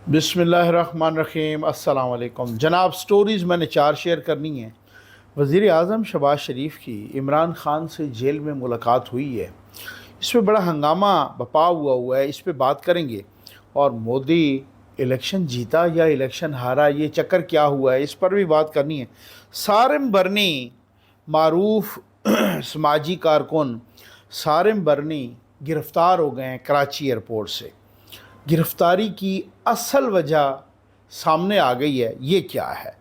बिस्मिल्लाहिर्रहमानिर्रहीम। अस्सलाम वालेकुम जनाब। स्टोरीज़ मैंने 4 शेयर करनी है। वज़ीर आज़म शहबाज शरीफ की इमरान ख़ान से जेल में मुलाकात हुई है। इस पर बड़ा हंगामा बपा हुआ है, इस पर बात करेंगे। और मोदी इलेक्शन जीता या इलेक्शन हारा, ये चक्कर क्या हुआ है, इस पर भी बात करनी है। सारिम बरनी मारूफ समाजी कारकुन सारिम बरनी गिरफ़्तार हो गए हैं कराची एयरपोर्ट से। गिरफ़्तारी की असल वजह सामने आ गई है, ये क्या है।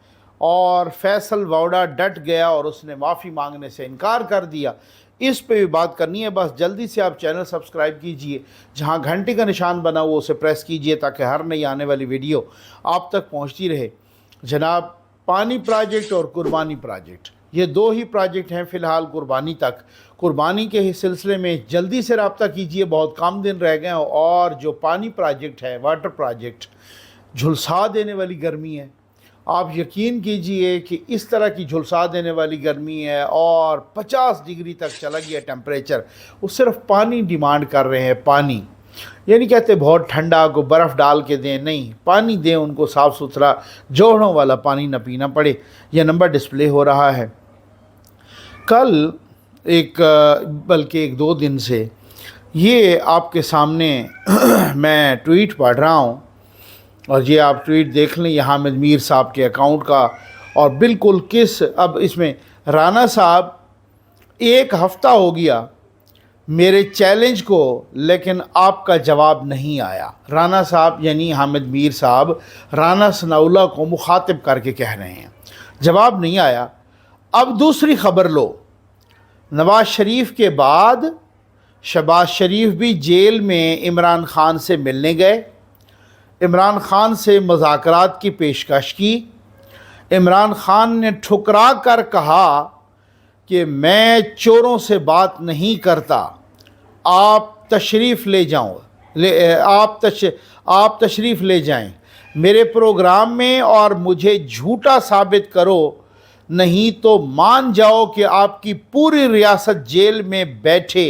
और फैसल वाउडा डट गया और उसने माफ़ी मांगने से इनकार कर दिया। इस पे भी बात करनी है। बस जल्दी से आप चैनल सब्सक्राइब कीजिए, जहां घंटे का निशान बना हुआ उसे प्रेस कीजिए ताकि हर नई आने वाली वीडियो आप तक पहुंचती रहे। जनाब, पानी प्रोजेक्ट और कुर्बानी प्रोजेक्ट, ये 2 ही प्रोजेक्ट हैं फ़िलहाल कुर्बानी तक। कुर्बानी के सिलसिले में जल्दी से रब्ता कीजिए, बहुत कम दिन रह गए हैं। और जो पानी प्रोजेक्ट है, वाटर प्रोजेक्ट, झुलसा देने वाली गर्मी है। आप यकीन कीजिए कि इस तरह की झुलसा देने वाली गर्मी है और 50 डिग्री तक चला गया टेम्परेचर। वो सिर्फ पानी डिमांड कर रहे हैं, पानी। ये नहीं कहते बहुत ठंडा को बर्फ़ डाल के दें, नहीं, पानी दें उनको, साफ़ सुथरा जोड़ों वाला पानी ना पीना पड़े। यह नंबर डिस्प्ले हो रहा है। कल बल्कि 1-2 दिन से ये आपके सामने मैं ट्वीट पढ़ रहा हूँ, और ये आप ट्वीट देख लें, यहाँ हामिद मीर साहब के अकाउंट का। और बिल्कुल अब इसमें राना साहब, 1 हफ़्ता हो गया मेरे चैलेंज को, लेकिन आपका जवाब नहीं आया। राना साहब यानी हामिद मीर साहब राना सनाउल्लाह को मुखातिब करके कह रहे हैं, जवाब नहीं आया। अब दूसरी खबर लो, नवाज़ शरीफ के बाद शहबाज शरीफ भी जेल में इमरान ख़ान से मिलने गए। इमरान ख़ान से मुज़ाकरात की पेशकश की। इमरान ख़ान ने ठुकरा कर कहा कि मैं चोरों से बात नहीं करता, आप तशरीफ़ ले जाओ, आप तशरीफ़ ले जाएं मेरे प्रोग्राम में और मुझे झूठा साबित करो, नहीं तो मान जाओ कि आपकी पूरी रियासत जेल में बैठे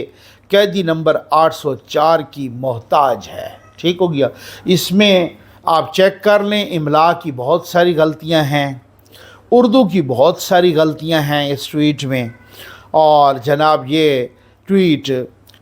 कैदी नंबर 804 की मोहताज है। ठीक हो गया। इसमें आप चेक कर लें, इमला की बहुत सारी गलतियां हैं, उर्दू की बहुत सारी गलतियां हैं इस ट्वीट में। और जनाब, ये ट्वीट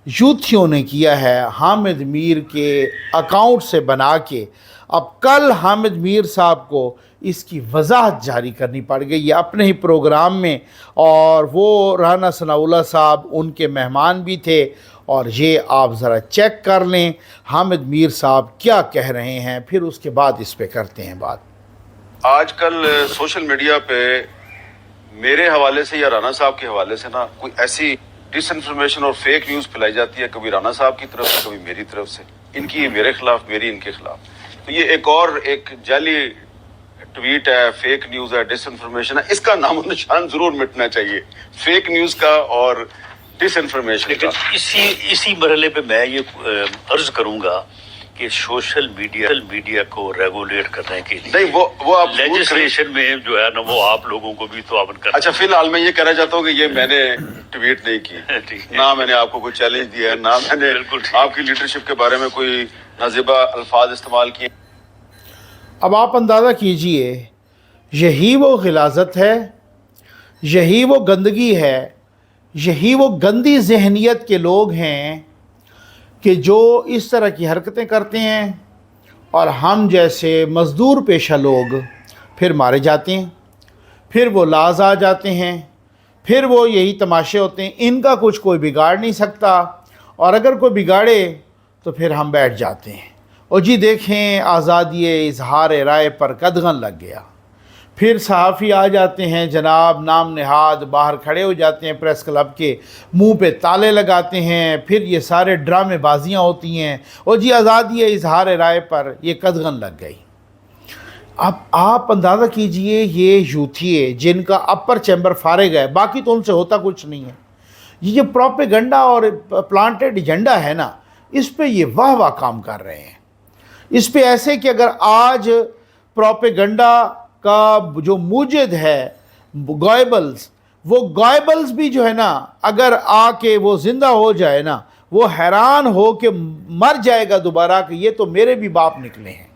यूथियों ने किया है हामिद मीर के अकाउंट से बना के। अब कल हामिद मीर साहब को इसकी वजाहत जारी करनी पड़ गई है अपने ही प्रोग्राम में, और वो राना सनाउल्लाह साहब उनके मेहमान भी थे। और ये आप ज़रा चेक कर लें हामिद मीर साहब क्या कह रहे हैं, फिर उसके बाद इस पे करते हैं बात। आजकल सोशल मीडिया पे मेरे हवाले से या राना साहब के हवाले से ना कोई ऐसी डिसइंफॉर्मेशन और फेक न्यूज़ फैलाई जाती है, कभी राना साहब की तरफ से, कभी मेरी तरफ से। इनकी मेरे खिलाफ, मेरी इनके खिलाफ। तो ये एक जाली ट्वीट है, फेक न्यूज़ है, डिसइंफॉर्मेशन है। इसका नामो निशान जरूर मिटना चाहिए, फेक न्यूज़ का और डिसइंफॉर्मेशन का। इसी मरहले पे मैं ये अर्ज करूंगा कि सोशल मीडिया को रेगुलेट करने के लिए नहीं, वो आप लेजिस्लेशन में जो है ना, वो आप लोगों को भी तो कर। अच्छा, फिलहाल मैं ये कहना चाहता हूँ कि ये मैंने ट्वीट नहीं की, ना मैंने आपको कोई चैलेंज दिया है, ना मैंने आपकी लीडरशिप के बारे में कोई नाजिबा अल्फाज इस्तेमाल किए। अब आप अंदाज़ा कीजिए, यही वो गिलाज़त है, यही वो गंदगी है, यही वो गंदी जहनियत के लोग हैं कि जो इस तरह की हरकतें करते हैं। और हम जैसे मज़दूर पेशा लोग फिर मारे जाते हैं, फिर वो लाज आ जाते हैं, फिर वो यही तमाशे होते हैं। इनका कुछ कोई बिगाड़ नहीं सकता, और अगर कोई बिगाड़े तो फिर हम बैठ जाते हैं। और जी देखें, आज़ादी इजहार राय पर कदगन लग गया। फिर सहाफ़ी आ जाते हैं जनाब, नाम नहाद बाहर खड़े हो जाते हैं प्रेस क्लब के, मुंह पे ताले लगाते हैं। फिर ये सारे ड्रामे बाजियाँ होती हैं, और जी आज़ादी इजहार राय पर ये कदगन लग गई। अब आप अंदाज़ा कीजिए, ये यूथिए जिनका अपर चैम्बर फारिग है, बाकी तो उनसे होता कुछ नहीं है। ये जो प्रोपेगेंडा और प्लांटेड एजेंडा है ना, इस पे ये वाह वाह काम कर रहे हैं। इस पे ऐसे कि अगर आज प्रोपेगेंडा का जो मूजिद है गॉयबल्स, वो गॉयबल्स भी जो है ना, अगर आके वो ज़िंदा हो जाए ना, वो हैरान हो के मर जाएगा दोबारा कि ये तो मेरे भी बाप निकले हैं।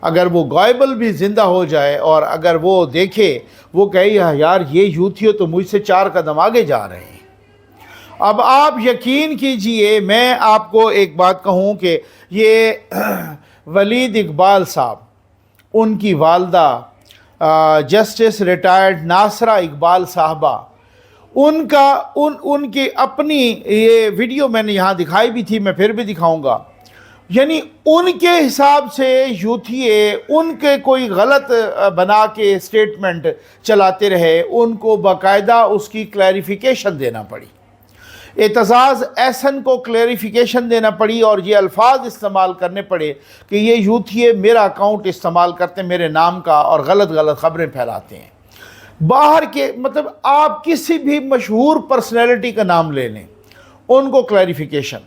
अगर वो गायबल भी ज़िंदा हो जाए और अगर वो देखे, वो कहे यार ये यूथियों तो मुझसे 4 कदम आगे जा रहे हैं। अब आप यकीन कीजिए, मैं आपको एक बात कहूँ कि ये वलीद इकबाल साहब, उनकी वालदा जस्टिस रिटायर्ड नासरा इकबाल साहबा, उनकी अपनी ये वीडियो मैंने यहाँ दिखाई भी थी, मैं फिर भी दिखाऊंगा। यानी उनके हिसाब से यूथिए उनके कोई गलत बना के स्टेटमेंट चलाते रहे, उनको बाकायदा उसकी क्लैरिफिकेशन देना पड़ी, एतजाज़ एहसन को क्लैरिफिकेशन देना पड़ी और ये अल्फाज इस्तेमाल करने पड़े कि ये यूथिए मेरा अकाउंट इस्तेमाल करते हैं मेरे नाम का और गलत गलत ख़बरें फैलाते हैं बाहर के। मतलब आप किसी भी मशहूर पर्सनैलिटी का नाम ले लें, उनको क्लैरिफिकेशन,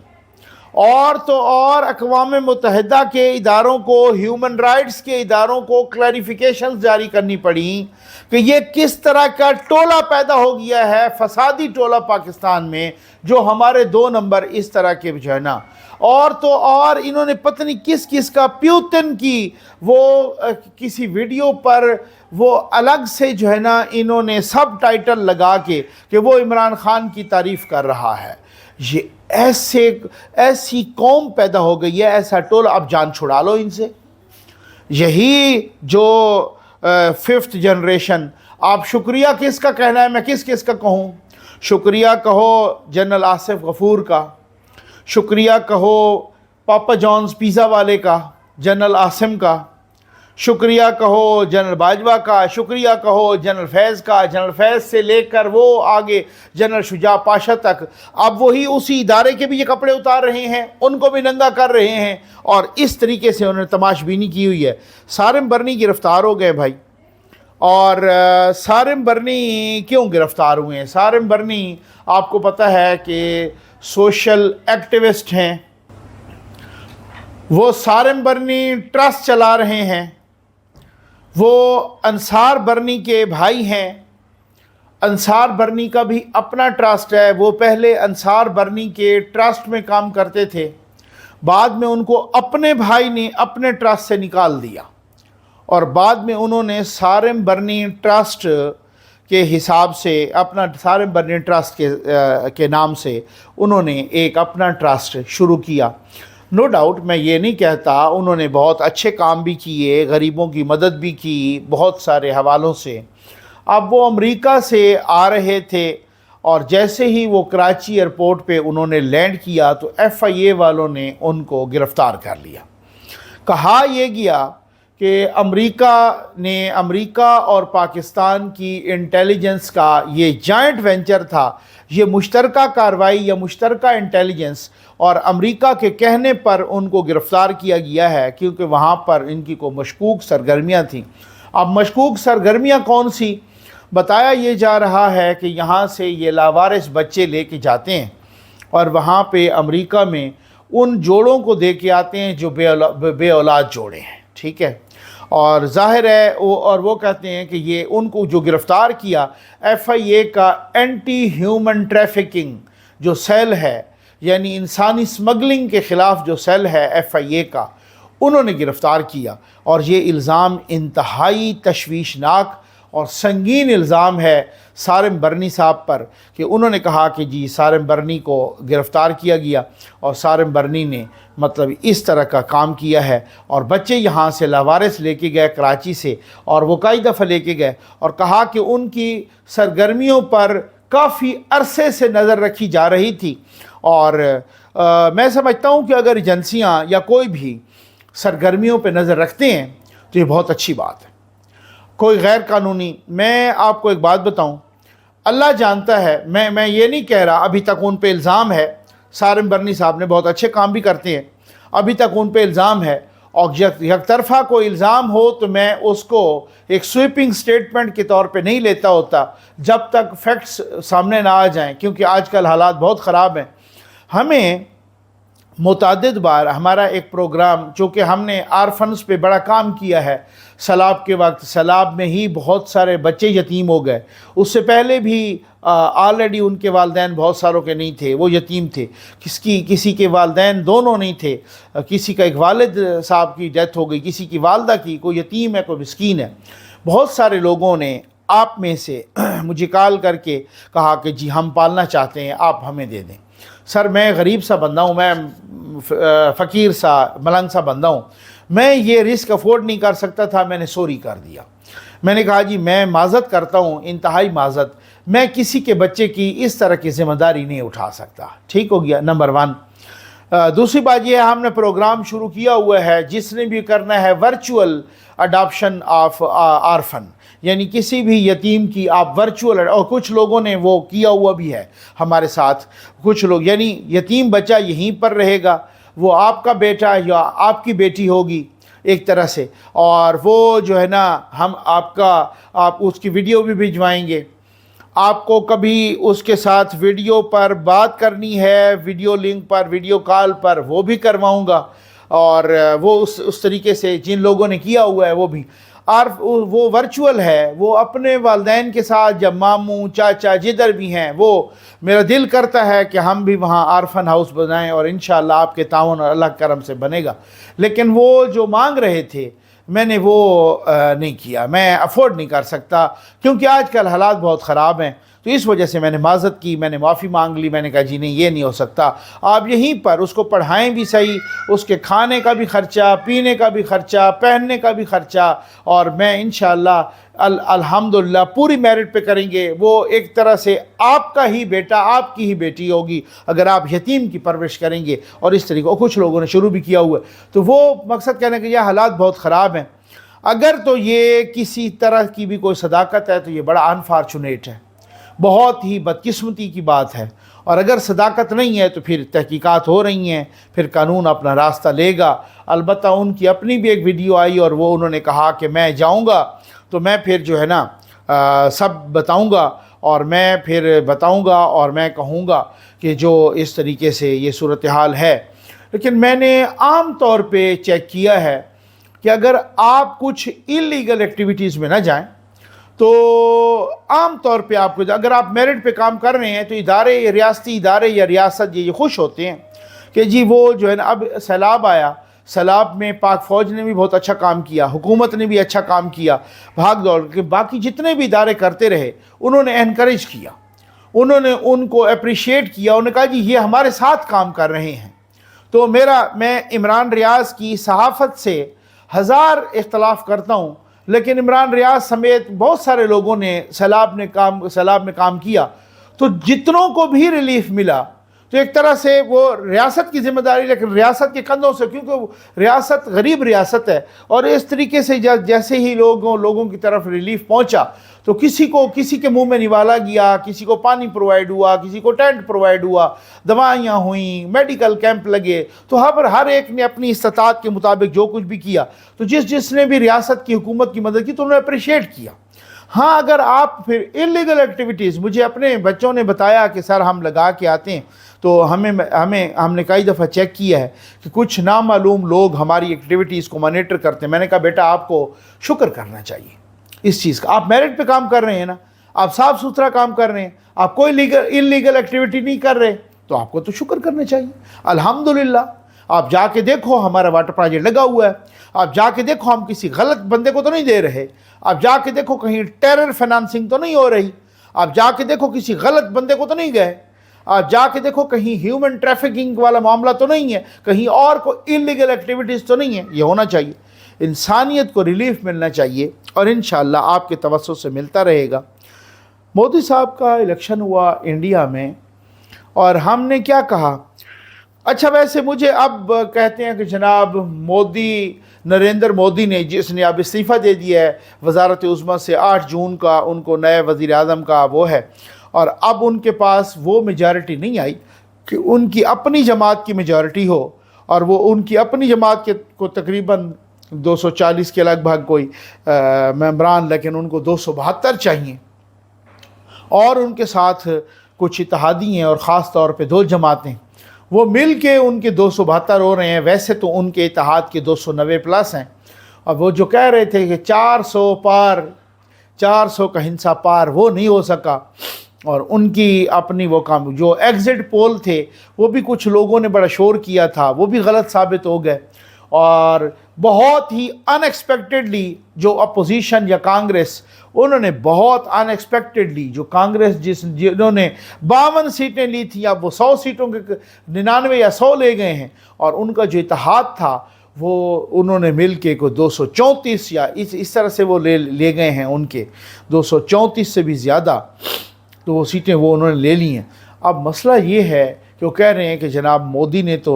और तो और अक़वाम मुत्तहिदा के इदारों को, ह्यूमन राइट्स के इदारों को क्लैरिफिकेशन जारी करनी पड़ी कि ये किस तरह का टोला पैदा हो गया है, फसादी टोला पाकिस्तान में, जो हमारे 2 नंबर इस तरह के जो है ना। और तो और इन्होंने पता नहीं किस किस का प्यूतन की वो किसी वीडियो पर वो अलग से जो है ना इन्होंने सब टाइटल लगा के कि वो इमरान खान की तारीफ़ कर रहा है। ये ऐसी कौम पैदा हो गई है, ऐसा टोला। अब जान छुड़ा लो इनसे। यही जो 5th जनरेशन, आप शुक्रिया किसका कहना है, मैं किस किस का कहूँ? शुक्रिया कहो जनरल आसिफ गफूर का, शुक्रिया कहो पापा जॉन्स पिज़्ज़ा वाले का, जनरल आसिम का, शुक्रिया कहो जनरल बाजवा का, शुक्रिया कहो जनरल फैज़ का, जनरल फैज़ से लेकर वो आगे जनरल शुजा पाशा तक। अब वही उसी इदारे के भी ये कपड़े उतार रहे हैं, उनको भी नंगा कर रहे हैं और इस तरीके से उन्होंने तमाशबीनी की हुई है। सारिम बरनी गिरफ़्तार हो गए भाई। और सारिम बरनी क्यों गिरफ़्तार हुए हैं? सारिम बरनी आपको पता है कि सोशल एक्टिविस्ट हैं, वो सारिम बरनी ट्रस्ट चला रहे हैं, वो अंसार बरनी के भाई हैं। अंसार बरनी का भी अपना ट्रस्ट है, वो पहले अंसार बरनी के ट्रस्ट में काम करते थे, बाद में उनको अपने भाई ने अपने ट्रस्ट से निकाल दिया और बाद में उन्होंने सारिम बरनी ट्रस्ट के हिसाब से अपना सारिम बरनी ट्रस्ट के नाम से उन्होंने एक अपना ट्रस्ट शुरू किया। नो डाउट, मैं ये नहीं कहता, उन्होंने बहुत अच्छे काम भी किए, गरीबों की मदद भी की बहुत सारे हवालों से। अब वो अमेरिका से आ रहे थे और जैसे ही वो कराची एयरपोर्ट पे उन्होंने लैंड किया तो FIA वालों ने उनको गिरफ़्तार कर लिया। कहा यह गया कि अमेरिका और पाकिस्तान की इंटेलिजेंस का ये जॉइंट वेंचर था, ये मुश्तरका कार्रवाई या मुश्तरका इंटेलिजेंस, और अमेरिका के कहने पर उनको गिरफ़्तार किया गया है क्योंकि वहाँ पर इनकी को मशकूक सरगर्मियाँ थीं। अब मशकूक सरगर्मियाँ कौन सी? बताया ये जा रहा है कि यहाँ से ये लावारिस बच्चे लेके जाते हैं और वहाँ पे अमेरिका में उन जोड़ों को दे के आते हैं जो बे औलाद जोड़े हैं, ठीक है। और ज़ाहिर है वो कहते हैं कि ये उनको जो गिरफ़्तार किया FIA का एंटी ह्यूमन ट्रैफिकिंग जो सेल है, यानी इंसानी स्मगलिंग के ख़िलाफ़ जो सेल है FIA का, उन्होंने गिरफ़्तार किया। और ये इल्ज़ाम इंतहाई तशवीशनाक और संगीन इल्ज़ाम है सारिम बरनी साहब पर कि उन्होंने कहा कि जी सारिम बरनी को गिरफ़्तार किया गया और सारिम बरनी ने मतलब इस तरह का काम किया है और बच्चे यहाँ से लावारिस लेके गए कराची से और वो कई दफ़ा लेके गए और कहा कि उनकी सरगर्मियों पर काफ़ी अरसे से नज़र रखी जा रही थी। और मैं समझता हूँ कि अगर एजेंसियाँ या कोई भी सरगर्मियों पर नज़र रखते हैं तो ये बहुत अच्छी बात है। कोई गैर कानूनी, मैं आपको एक बात बताऊं, अल्लाह जानता है, मैं ये नहीं कह रहा, अभी तक उन पे इल्ज़ाम है, सारिम बरनी साहब ने बहुत अच्छे काम भी करते हैं, अभी तक उन पे इल्ज़ाम है और यकतरफ़ा कोई इल्ज़ाम हो तो मैं उसको एक स्वीपिंग स्टेटमेंट के तौर पे नहीं लेता होता जब तक फैक्ट्स सामने ना आ जाएं, क्योंकि आजकल हालात बहुत ख़राब हैं। हमें मुतअद्दिद बार हमारा एक प्रोग्राम, चूँकि हमने आरफन्स पे बड़ा काम किया है, सैलाब के वक्त सैलाब में ही बहुत सारे बच्चे यतीम हो गए। उससे पहले भी ऑलरेडी उनके वालदैन बहुत सारों के नहीं थे, वो यतीम थे। किसी के वालदैन दोनों नहीं थे, किसी का एक वालिद साहब की डेथ हो गई, किसी की वालदा की, कोई यतीम है, कोई मिस्कीन है। बहुत सारे लोगों ने आप में से मुझे कॉल करके कहा कि जी हम पालना चाहते हैं, आप हमें दे दें। सर मैं गरीब सा बंदा हूँ, मैं फ़कीर सा मलंग सा बंदा हूँ, मैं ये रिस्क अफोर्ड नहीं कर सकता था। मैंने सॉरी कर दिया। मैंने कहा जी मैं माज़रत करता हूँ, इंतहाई माज़रत, मैं किसी के बच्चे की इस तरह की ज़िम्मेदारी नहीं उठा सकता। ठीक हो गया, नंबर 1। दूसरी बात यह है, हमने प्रोग्राम शुरू किया हुआ है, जिसने भी करना है वर्चुअल अडॉप्शन ऑफ आरफन, यानी किसी भी यतीम की आप वर्चुअल, और कुछ लोगों ने वो किया हुआ भी है हमारे साथ। कुछ लोग, यानी यतीम बच्चा यहीं पर रहेगा, वो आपका बेटा या आपकी बेटी होगी एक तरह से, और वो जो है ना आप उसकी वीडियो भी भिजवाएंगे। आपको कभी उसके साथ वीडियो पर बात करनी है, वीडियो लिंक पर, वीडियो कॉल पर, वो भी करवाऊंगा। और वो उस तरीके से जिन लोगों ने किया हुआ है वो भी, और वो वर्चुअल है, वो अपने वालदैन के साथ, जब मामू चाचा जिधर भी हैं, वो मेरा दिल करता है कि हम भी वहाँ आरफन हाउस बनाएं, और इंशाअल्लाह आपके ताउन और अल्लाह करम से बनेगा। लेकिन वो जो मांग रहे थे, मैंने वो नहीं किया, मैं अफोर्ड नहीं कर सकता, क्योंकि आजकल हालात बहुत ख़राब हैं। तो इस वजह से मैंने माज़रत की, मैंने माफ़ी मांग ली। मैंने कहा जी नहीं, ये नहीं हो सकता, आप यहीं पर उसको पढ़ाएं भी सही, उसके खाने का भी ख़र्चा, पीने का भी ख़र्चा, पहनने का भी ख़र्चा, और मैं इंशाअल्लाह अल्हम्दुलिल्लाह पूरी मेरिट पे करेंगे। वो एक तरह से आपका ही बेटा, आपकी ही बेटी होगी अगर आप यतीम की परवरिश करेंगे। और इस तरीके, और कुछ लोगों ने शुरू भी किया हुआ है। तो वो मकसद कहने के, यह हालात बहुत ख़राब हैं। अगर तो ये किसी तरह की भी कोई सदाकत है तो ये बड़ा अनफॉर्चुनेट है, बहुत ही बदकिस्मती की बात है। और अगर सदाकत नहीं है तो फिर तहकीकात हो रही हैं, फिर कानून अपना रास्ता लेगा। अलबत्ता उनकी अपनी भी एक वीडियो आई, और वो उन्होंने कहा कि मैं जाऊंगा तो मैं फिर जो है ना सब बताऊंगा, और मैं फिर बताऊंगा, और मैं कहूँगा कि जो इस तरीके से ये सूरत हाल है। लेकिन मैंने आम तौर पे चेक किया है कि अगर आप कुछ इलीगल एक्टिविटीज़ में ना जाएं, तो आम तौर पे आपको, अगर आप मेरिट पे काम कर रहे हैं, तो इदारे, रियासती इदारे या रियासत ये खुश होते हैं कि जी वो जो है ना, अब सैलाब आया, सैलाब में पाक फ़ौज ने भी बहुत अच्छा काम किया, हुकूमत ने भी अच्छा काम किया, भाग दौड़ के बाकी जितने भी इदारे करते रहे, उन्होंने एनकरेज किया, उन्होंने उनको अप्रिशिएट किया, उन्होंने कहा जी ये हमारे साथ काम कर रहे हैं। तो मैं इमरान रियाज की सहाफ़त से हज़ार इख्तलाफ करता हूँ, लेकिन इमरान रियाज समेत बहुत सारे लोगों ने सैलाब में काम किया, तो जितनों को भी रिलीफ मिला, तो एक तरह से वो रियासत की जिम्मेदारी, लेकिन रियासत के कंधों से, क्योंकि रियासत गरीब रियासत है। और इस तरीके से जैसे ही लोगों की तरफ रिलीफ पहुंचा, तो किसी के मुंह में निवाला गया, किसी को पानी प्रोवाइड हुआ, किसी को टेंट प्रोवाइड हुआ, दवाइयाँ हुई, मेडिकल कैंप लगे। तो हर एक ने अपनी इस्तात के मुताबिक जो कुछ भी किया। तो जिसने भी रियासत की हुकूमत की मदद की, तो उन्होंने अप्रिशिएट किया। हाँ, अगर आप फिर इलीगल एक्टिविटीज़, मुझे अपने बच्चों ने बताया कि सर हम लगा के आते हैं, तो हमने कई दफ़ा चेक किया है कि कुछ नामालूम लोग हमारी एक्टिविटीज़ को मॉनिटर करते हैं। मैंने कहा बेटा आपको शुक्र करना चाहिए इस चीज़ का, आप मेरिट पे काम कर रहे हैं ना, आप साफ़ सुथरा काम कर रहे हैं, आप कोई इलीगल एक्टिविटी नहीं कर रहे, तो आपको तो शुक्र करना चाहिए। अल्हम्दुलिल्लाह। आप जाके देखो हमारा वाटर प्रोजेक्ट लगा हुआ है, आप जाके देखो हम किसी गलत बंदे को तो नहीं दे रहे, आप जाके देखो कहीं टेरर फाइनेंसिंग तो नहीं हो रही, आप जाके देखो किसी गलत बंदे को तो नहीं गए, आप जाके देखो कहीं ह्यूमन ट्रैफिकिंग वाला मामला तो नहीं है, कहीं और कोई इलीगल एक्टिविटीज़ तो नहीं है। ये होना चाहिए, इंसानियत को रिलीफ मिलना चाहिए, और इंशाअल्लाह आपके तवज्जो से मिलता रहेगा। मोदी साहब का इलेक्शन हुआ इंडिया में, और हमने क्या कहा, अच्छा वैसे मुझे अब कहते हैं कि जनाब नरेंद्र मोदी ने, जिसने अब इस्तीफ़ा दे दिया है वज़ारत उज़्मा से, 8 जून का उनको नए वज़ीर आज़म का वो है, और अब उनके पास वो मेजॉरिटी नहीं आई कि उनकी अपनी जमात की मेजॉरिटी हो, और वो उनकी अपनी जमात के को तकरीबन 240 के लगभग कोई मेंबरान, लेकिन उनको 272 चाहिए, और उनके साथ कुछ इत्तेहादी हैं, और ख़ास तौर पे 2 जमातें, वो मिल के उनके 272 हो रहे हैं। वैसे तो उनके इत्तेहाद के 290 प्लस हैं। और वो जो कह रहे थे कि 400 पार, 400 का हिंसा पार, वो नहीं हो सका। और उनकी अपनी वो काम, जो एग्ज़िट पोल थे वो भी कुछ लोगों ने बड़ा शोर किया था, वो भी गलत साबित हो गए। और बहुत ही अनएक्सपेक्टेडली जो अपोजिशन या कांग्रेस, उन्होंने बहुत अनएक्सपेक्टेडली जो कांग्रेस जिन्होंने 52 सीटें ली थी, अब वो 100 सीटों के 99 या 100 ले गए हैं। और उनका जो इत्तेहाद था वो उन्होंने मिल के को 234 या इस तरह से वो ले गए हैं, उनके 234 से भी ज़्यादा तो वो सीटें वो उन्होंने ले ली हैं। अब मसला ये है कि वो कह रहे हैं कि जनाब मोदी ने तो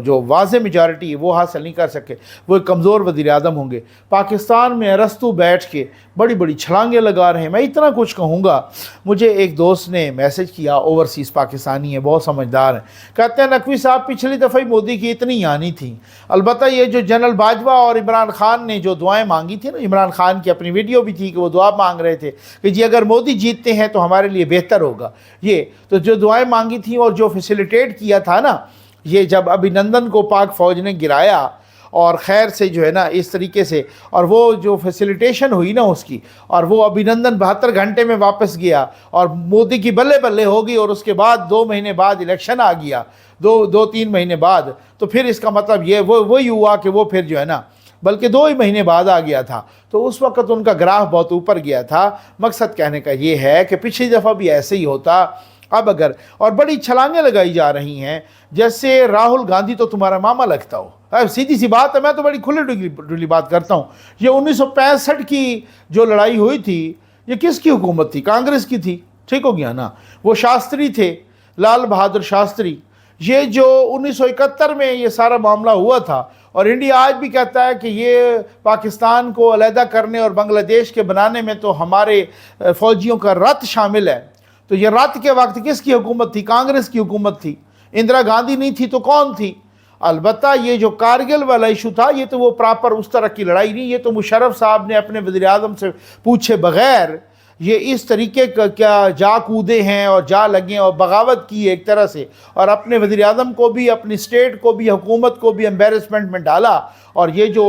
जो वाज़े मेजॉरिटी वो हासिल नहीं कर सके, वो एक कमज़ोर वज़ीर आज़म होंगे। पाकिस्तान में अरस्तू बैठ के बड़ी बड़ी छलांगे लगा रहे हैं। मैं इतना कुछ कहूँगा, मुझे एक दोस्त ने मैसेज किया, ओवरसीज़ पाकिस्तानी है, बहुत समझदार हैं, कहते हैं नकवी साहब पिछली दफ़ा ही मोदी की इतनी आनी थी। अलबत्ता ये जो जनरल बाजवा और इमरान खान ने जो दुआएं मांगी थी ना, इमरान खान की अपनी वीडियो भी थी कि वो दुआ मांग रहे थे कि जी अगर मोदी जीतते हैं तो हमारे लिए बेहतर होगा। ये तो जो दुआएं मांगी थी और जो फैसिलिटेट किया था ना, ये जब अभिनंदन को पाक फ़ौज ने गिराया और खैर से जो है ना इस तरीके से, और वो जो फैसिलिटेशन हुई ना उसकी, और वो अभिनंदन 72 घंटे में वापस गया और मोदी की बल्ले बल्ले हो गई। और उसके बाद 2 महीने बाद इलेक्शन आ गया, 2-3 महीने बाद। तो फिर इसका मतलब ये वही हुआ कि वो फिर जो है ना, बल्कि 2 ही महीने बाद आ गया था। तो उस वक्त उनका ग्राफ बहुत ऊपर गया था। मकसद कहने का ये है कि पिछली दफ़ा भी ऐसे ही होता। अब अगर और बड़ी छलांगें लगाई जा रही हैं, जैसे राहुल गांधी तो तुम्हारा मामा लगता हो। अब सीधी सी बात है, मैं तो बड़ी खुली डुली बात करता हूँ। ये 1965 की जो लड़ाई हुई थी, ये किसकी हुकूमत थी? कांग्रेस की थी। ठीक हो गया ना? वो शास्त्री थे, लाल बहादुर शास्त्री। ये जो 1971 में ये सारा मामला हुआ था, और इंडिया आज भी कहता है कि ये पाकिस्तान को अलहदा करने और बांग्लादेश के बनाने में तो हमारे फ़ौजियों का रत शामिल है। तो ये रात के वक्त किसकी हुकूमत थी? कांग्रेस की हुकूमत थी। इंदिरा गांधी नहीं थी तो कौन थी? अलबत्ता ये जो कारगिल वाला इशू था, ये तो वो प्रॉपर उस तरह की लड़ाई नहीं। ये तो मुशर्रफ साहब ने अपने वज़ीर आज़म से पूछे बग़ैर ये इस तरीके का क्या जा कूदे हैं और जा लगे और बगावत की एक तरह से, और अपने वज़ीर आज़म को भी, अपनी स्टेट को भी, हुकूमत को भी एम्बेरसमेंट में डाला। और ये जो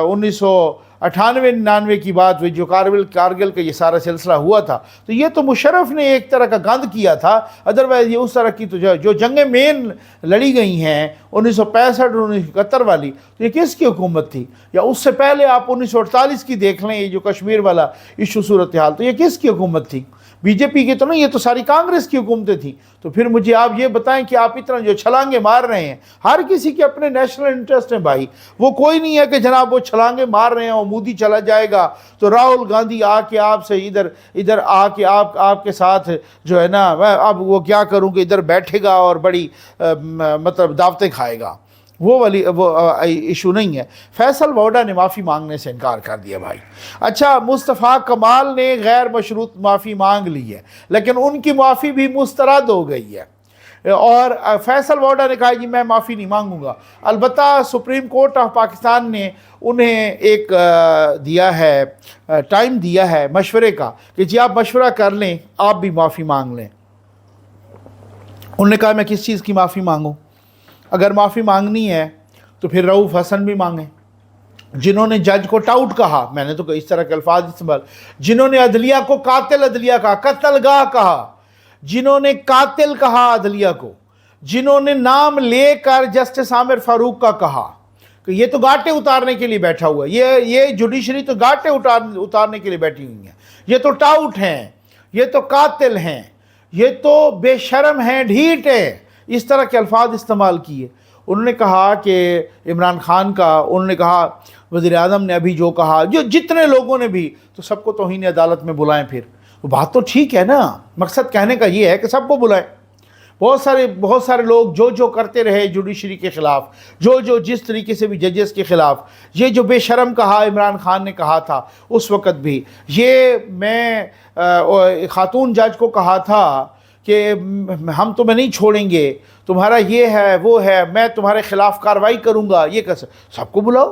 1998-99 की बात हुई, जो कारगिल का ये सारा सिलसिला हुआ था, तो ये तो मुशर्रफ ने एक तरह का गंद किया था। अदरवाइज़ ये उस तरह की तो जो जंगें मेन लड़ी गई हैं 1965 और 1971 वाली, तो ये किसकी हुकूमत थी? या उससे पहले आप 1948 की देख लें, ये जो कश्मीर वाला इशू सूरत हाल, तो ये किसकी हुकूमत थी? बीजेपी की तो नहीं, ये तो सारी कांग्रेस की हुकूमतें थी। तो फिर मुझे आप ये बताएं कि आप इतना जो छलांगे मार रहे हैं, हर किसी के अपने नेशनल इंटरेस्ट हैं भाई। वो कोई नहीं है कि जनाब वो छलांगे मार रहे हैं और मोदी चला जाएगा तो राहुल गांधी आके आपसे इधर आके आपके साथ जो है ना, अब वो क्या करूँ कि इधर बैठेगा और बड़ी मतलब दावतें खाएगा। वो इशू नहीं है। फैसल वोडा ने माफ़ी मांगने से इनकार कर दिया भाई। अच्छा, मुस्तफ़ा कमाल ने गैर मशरूत माफ़ी मांग ली है, लेकिन उनकी माफ़ी भी मुस्तरद हो गई है। और फैसल वोडा ने कहा कि मैं माफ़ी नहीं मांगूंगा। अलबत्ता सुप्रीम कोर्ट ऑफ पाकिस्तान ने उन्हें एक टाइम दिया है मशवरे का कि जी आप मशवरा कर लें, आप भी माफ़ी मांग लें। उन्होंने कहा मैं किस चीज़ की माफ़ी मांगूँ? अगर माफ़ी मांगनी है तो फिर रऊफ़ हसन भी मांगें, जिन्होंने जज को टाउट कहा, मैंने तो इस तरह के अल्फाज इस्तेमाल, जिन्होंने अदलिया को कातिल अदलिया कहा, कत्लगाह कहा, जिन्होंने कातिल कहा अदलिया को, जिन्होंने नाम लेकर जस्टिस आमिर फारूक का कहा कि ये तो गाटे उतारने के लिए बैठा हुआ है, ये जुडिशरी तो गाटे उतारने के लिए बैठी हुई है, ये तो टाउट हैं, ये तो कातिल हैं, ये तो बेशरम हैं, ढीठ है, इस तरह के अल्फाज इस्तेमाल किए। उन्होंने कहा कि इमरान खान का, उन्होंने कहा वज़ीर आज़म ने अभी जो कहा, जो जितने लोगों ने भी, तो सबको तौहीन अदालत में बुलाएं। फिर वो बात तो ठीक है ना, मकसद कहने का ये है कि सबको बुलाएं। बहुत सारे लोग जो करते रहे जुडिशरी के ख़िलाफ़, जो जिस तरीके से भी जजेस के ख़िलाफ़, ये जो बेशरम कहा इमरान खान ने कहा था उस वक़्त भी, ये मैं ख़ातून जज को कहा था कि हम तुम्हें नहीं छोड़ेंगे, तुम्हारा ये है वो है, मैं तुम्हारे ख़िलाफ़ कार्रवाई करूँगा, ये कैसे? सबको बुलाओ,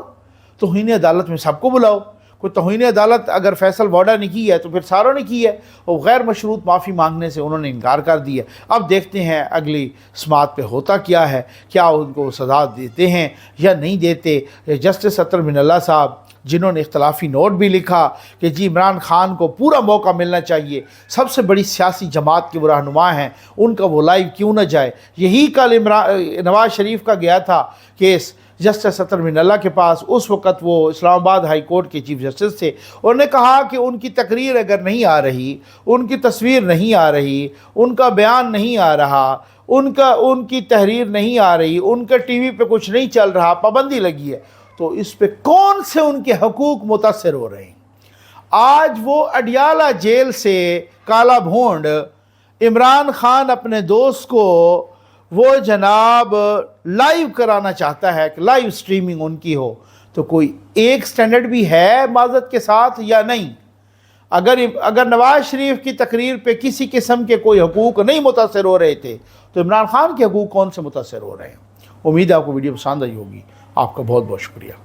तौहीन अदालत में सबको बुलाओ। कोई तौहीन अदालत अगर फैसल वाडा ने की है तो फिर सारों ने की है, और गैर मशरूत माफ़ी मांगने से उन्होंने इनकार कर दिया। अब देखते हैं अगली समात पे होता क्या है, क्या उनको सज़ा देते हैं या नहीं देते। जस्टिस अतर मिनल्ला साहब जिन्होंने इख्तलाफी नोट भी लिखा कि जी इमरान खान को पूरा मौका मिलना चाहिए, सबसे बड़ी सियासी जमात के वो रहनुमा हैं, उनका वो लाइव क्यों ना जाए। यही कल नवाज़ शरीफ का गया था केस जस्टिस अतर मिनल्ला के पास। उस वक़्त वो इस्लामाबाद हाई कोर्ट के चीफ जस्टिस थे। उन्होंने कहा कि उनकी तकरीर अगर नहीं आ रही, उनकी तस्वीर नहीं आ रही, उनका बयान नहीं आ रहा, उनकी तहरीर नहीं आ रही, उनका टीवी पे कुछ नहीं चल रहा, पाबंदी लगी है, तो इस पे कौन से उनके हकूक़ मुतासर हो रहे हैं। आज वो अडियाला जेल से काला भोंड इमरान खान अपने दोस्त को वो जनाब लाइव कराना चाहता है कि लाइव स्ट्रीमिंग उनकी हो, तो कोई एक स्टैंडर्ड भी है माज़रत के साथ या नहीं। अगर नवाज़ शरीफ की तकरीर पे किसी किस्म के कोई हकूक़ नहीं मुतासर हो रहे थे, तो इमरान खान के हकूक़ कौन से मुतासर हो रहे हैं। उम्मीद है आपको वीडियो पसंद आई होगी। आपका बहुत बहुत शुक्रिया।